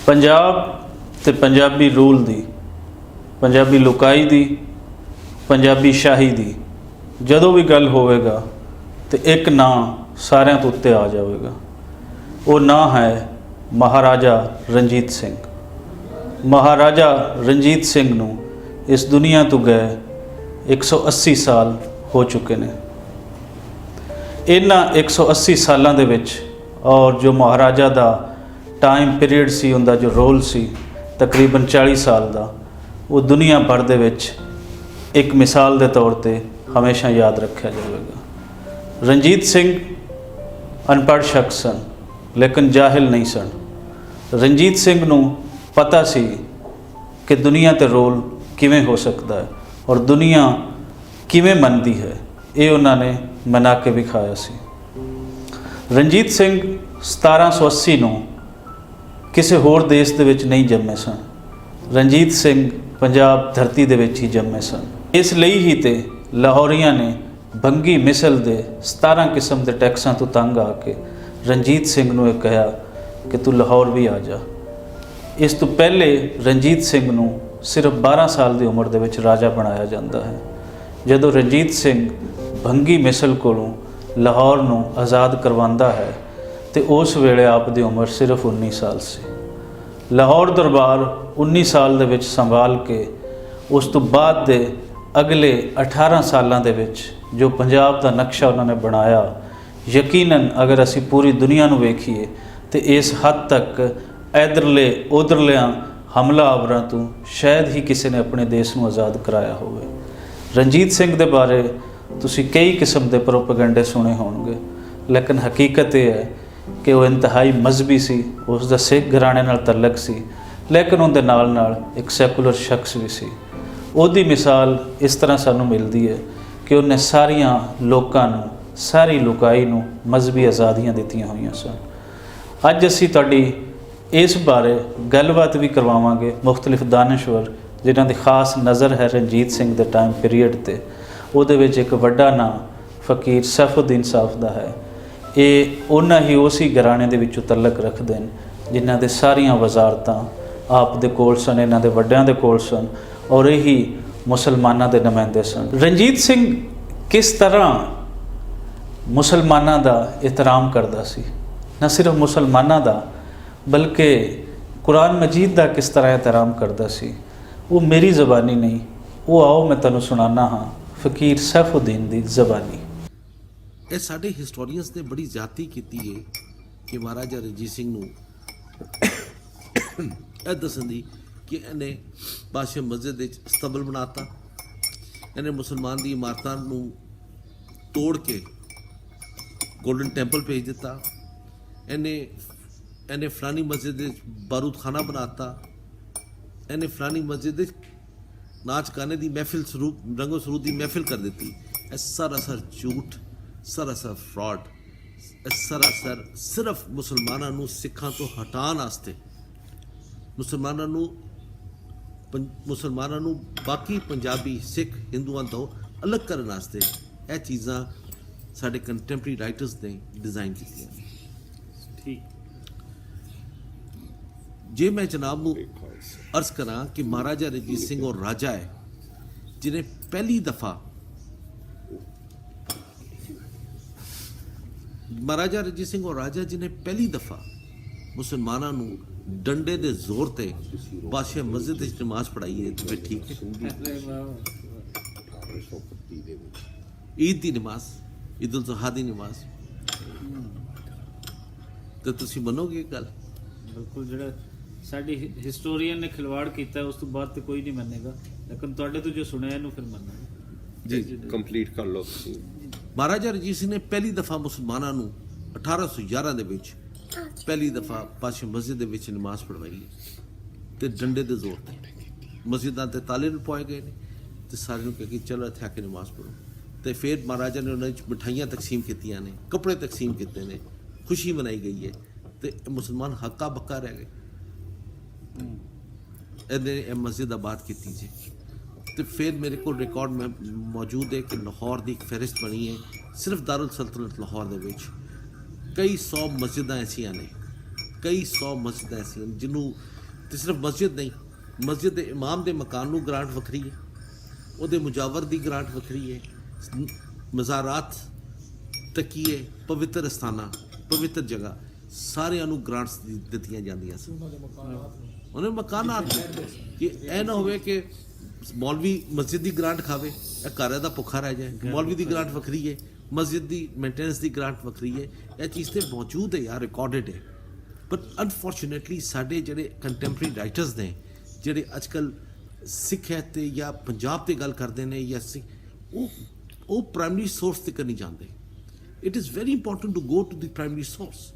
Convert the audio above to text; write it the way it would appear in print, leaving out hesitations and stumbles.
पंजाब ते पंजाबी रूल दी, पंजाबी लुकाई दी, पंजाबी शाही दी जदों भी गल होवेगा तो एक नां सारिਆਂ ਤੋਂ ਉੱਤੇ आ जाएगा। वो नां है महाराजा रणजीत सिंह। महाराजा रणजीत सिंह नूं इस दुनिया तो गए 180 साल हो चुके ने। इन्हां 180 सालों दे विच और जो महाराजा दा टाइम पीरीयड सी, उनका जो रोल सी तकरीबन 40 साल का, वो दुनिया भर दे विच एक मिसाल के तौर पर हमेशा याद रखा जाएगा। रणजीत सिंह अनपढ़ शख्स सन लेकिन जाहिल नहीं सन। रणजीत सिंह नूं पता सी कि दुनिया ते रोल किवें हो सकता है और दुनिया किवें मनती है, ये उन्होंने मना के विखाया सी। रणजीत सिंह 1780 नूं किसी होर देश दे विच नहीं जम्मे सन। रणजीत सिंह पंजाब धरती दे विच ही जम्मे सन। इसलिए ही तो लाहौरियां ने भंगी मिसल दे 17 किस्म के टैक्सां तो तंग आके रणजीत सिंह नूं यह कहा कि तू लाहौर भी आ जा। इस तो पहले रणजीत सिंह नूं सिर्फ 12 साल की उम्र दे विच राजा बनाया जाता है। जदों रणजीत सिंह भंगी मिसल कोलों लाहौर नूं आज़ाद करवांदा है तो उस वेले आप दी उम्र सिर्फ 19 साल सी। लाहौर दरबार 19 साल दे विच संभाल के उस तो बाद दे अगले 18 सालों दे विच जो पंजाब का नक्शा उन्होंने बनाया, यकीनन अगर असी पूरी दुनिया नूं वेखीए तो इस हद तक इधरले उधरलियां हमलावरां तो शायद ही किसी ने अपने देश को आज़ाद कराया होवे। रणजीत सिंह दे बारे तुसी कई किस्म के प्रोपेगेंडे सुने होणगे, लेकिन हकीकत यह है कि वह इंतहाई मजहबी सी, उसका सिख घराने नाल तलक सी, लेकिन उनके नाल नाल एक सैकुलर शख्स भी सी। उसकी मिसाल इस तरह सानू मिलती है कि उन्हें सारिया लोगों सारी लुकाई नूं मजहबी आज़ादियाँ दित्तियां हुई सन। अज असी तुहाडी इस बारे गलबात भी करवावांगे मुख्तलिफ दानश्वर जिन्हां दी खास नज़र है रणजीत सिंह के टाइम पीरीयड ते। उहदे विच एक वड्डा नां फकीर सैफुद्दीन साहब दा है। ये उन्हां ही उसी घराने दे विचों तलक रखते हैं जिन्हां दे सारियां वजारतां आप दे कोल सन, इन्हां दे वड्डियां दे कोल सन और यही मुसलमानां दे नुमाइंदे सन। रणजीत सिंह किस तरह मुसलमानां दा एहतराम करदा सी, न सिर्फ मुसलमानां दा बल्कि कुरान मजीद दा किस तरह एहतराम करदा सी, वो मेरी ज़बानी नहीं, वो आओ मैं तुहानूं सुणाना हाँ फकीर सैफुद्दीन दी ज़बानी। ਇਹ ਸਾਡੇ ਹਿਸਟੋਰੀਅਨਸ ਨੇ ਬੜੀ ਜ਼ਿਆਦਤੀ ਕੀਤੀ ਹੈ ਕਿ ਮਹਾਰਾਜਾ ਰਣਜੀਤ ਸਿੰਘ ਨੂੰ ਇਹ ਦੱਸਣ ਦੀ ਕਿ ਇਹਨੇ ਬਾਦਸ਼ਾਹ ਮਸਜਿਦ ਵਿੱਚ ਸਤੰਬਲ ਬਣਾਤਾ, ਇਹਨੇ ਮੁਸਲਮਾਨ ਦੀ ਇਮਾਰਤਾਂ ਨੂੰ ਤੋੜ ਕੇ ਗੋਲਡਨ ਟੈਂਪਲ ਭੇਜ ਦਿੱਤਾ, ਇਹਨੇ ਫਲਾਨੀ ਮਸਜਿਦ ਵਿੱਚ ਬਾਰੂਦ ਖਾਨਾ ਬਣਾਤਾ, ਇਹਨੇ ਫਲਾਨੀ ਮਸਜਿਦ ਵਿੱਚ ਨਾਚ ਗਾਣੇ ਦੀ ਮਹਿਫਿਲ ਰੰਗੋ ਸਰੂਦ ਦੀ ਮਹਿਫਿਲ ਕਰ ਦਿੱਤੀ। ਇਹ ਸਰਾਸਰ ਝੂਠ, सरासर फ्रॉड, सरासर सिर्फ मुसलमानों नूं सिखां तो हटाउण वास्ते, मुसलमानों नूं बाकी पंजाबी सिख हिंदुआं तो अलग करने वास्ते यह चीज़ां साडे कंटैंपररी राइटर्स ने डिज़ाइन कीतियां। ठीक जे मैं जनाब नूं अर्ज़ करा कि महाराजा रणजीत सिंह और राजा है जिन्हें पहली दफ़ा महाराजा रणजीत सिंह और राजा जी ने पहली दफ़ा मुसलमानों नूं डंडे दे जोर ते बादशाह मस्जिद विच नमाज पढ़ाई है। तो फिर ठीक है, ईद की नमाज, ईद उल ज़ुहा की नमाज, तो तुसीं मनोगे गल? बिल्कुल। जिहड़ा साडी हिस्टोरीयन ने खिलवाड़ कीता है उस तो बाद तो कोई नहीं मनेगा, लेकिन तुहाडे तो जो सुनिया इहनूं फिर मन्नांगे जी। कंप्लीट कर लो। महाराजा रणजीत सिंह ने पहली दफ़ा मुसलमानों नूं 1811 ਦੇ ਵਿੱਚ ਪਹਿਲੀ ਦਫਾ ਪਾਸ਼ਾ ਮਸਜਿਦ ਦੇ ਵਿੱਚ ਨਮਾਜ਼ ਪੜਵਾਈ ਤੇ ਡੰਡੇ ਦੇ ਜ਼ੋਰ ਤੇ ਮਸਜਿਦਾਂ ਤੇ ਤਾਲੇ ਪਾਏ ਗਏ ਨੇ ਤੇ ਸਾਰਿਆਂ ਨੂੰ ਕਿ ਚਲੋ ਇੱਥੇ ਆ ਕੇ ਨਮਾਜ਼ ਪੜੋ। ਤੇ ਫਿਰ ਮਹਾਰਾਜਾ ਨੇ ਉਹਨਾਂ ਵਿੱਚ ਮਿਠਾਈਆਂ ਤਕਸੀਮ ਕੀਤੀਆਂ ਨੇ, ਕੱਪੜੇ ਤਕਸੀਮ ਕੀਤੇ ਨੇ, ਖੁਸ਼ੀ ਮਨਾਈ ਗਈ ਹੈ ਤੇ ਮੁਸਲਮਾਨ ਹੱਕਾ ਬੱਕਾ ਰਹਿ ਗਏ। ਇਹਨੇ ਇਹ ਮਸਜਿਦ ਆਬਾਦ ਕੀਤੀ ਜੀ। तो फिर मेरे को रिकॉर्ड में मौजूद है कि लाहौर की एक फहरिस्त बनी है सिर्फ दारुल सल्तनत लाहौर दे विच कई 100 मस्जिदां ऐसियां ने, कई 100 मस्जिदां ऐसियां जिन्हों ਤੇ ਸਿਰਫ ਮਸਜਿਦ ਨਹੀਂ, ਮਸਜਿਦ ਦੇ ਇਮਾਮ ਦੇ ਮਕਾਨ ਨੂੰ ਗ੍ਰਾਂਟ ਵੱਖਰੀ ਹੈ, ਉਹਦੇ ਮੁਜਾਵਰ ਦੀ ਗ੍ਰਾਂਟ ਵੱਖਰੀ ਹੈ, ਮਜ਼ਾਰਾਤ, ਤਕੀਏ, ਪਵਿੱਤਰ ਸਥਾਨਾਂ, ਪਵਿੱਤਰ ਜਗ੍ਹਾ ਸਾਰਿਆਂ ਨੂੰ ਗ੍ਰਾਂਟਸ ਦਿੱਤੀਆਂ ਜਾਂਦੀਆਂ ਸੀ। ਉਹਨਾਂ ਮਕਾਨਾਤ ਕਿ ਇਹ ਨਾ ਹੋਵੇ ਕਿ ਮੌਲਵੀ ਮਸਜਿਦ ਦੀ ਗ੍ਰਾਂਟ ਖਾਵੇ, ਇਹ ਘਰ ਦਾ ਭੁੱਖਾ ਰਹਿ ਜਾਏ। ਮੌਲਵੀ ਦੀ ਗ੍ਰਾਂਟ ਵੱਖਰੀ ਹੈ, ਮਸਜਿਦ ਦੀ ਮੇਨਟੇਨੈਂਸ ਦੀ ਗ੍ਰਾਂਟ ਵੱਖਰੀ ਹੈ। ਇਹ ਚੀਜ਼ ਤੇ ਮੌਜੂਦ ਹੈ ਯਾਰ, ਰਿਕਾਰਡਡ ਹੈ। ਬਟ ਅਨਫੋਰਚੂਨੇਟਲੀ ਸਾਡੇ ਜਿਹੜੇ ਕੰਟੈਂਪਰੇਰੀ ਰਾਈਟਰਸ ਨੇ, ਜਿਹੜੇ ਅੱਜ ਕੱਲ੍ਹ ਸਿੱਖ ਹੈ ਤੇ ਜਾਂ ਪੰਜਾਬ ਤੇ ਗੱਲ ਕਰਦੇ ਨੇ ਜਾਂ ਸਿੱਖ, ਉਹ ਪ੍ਰਾਇਮਰੀ ਸੋਰਸ ਤੱਕ ਨਹੀਂ ਜਾਂਦੇ। It is very important to go to the primary source.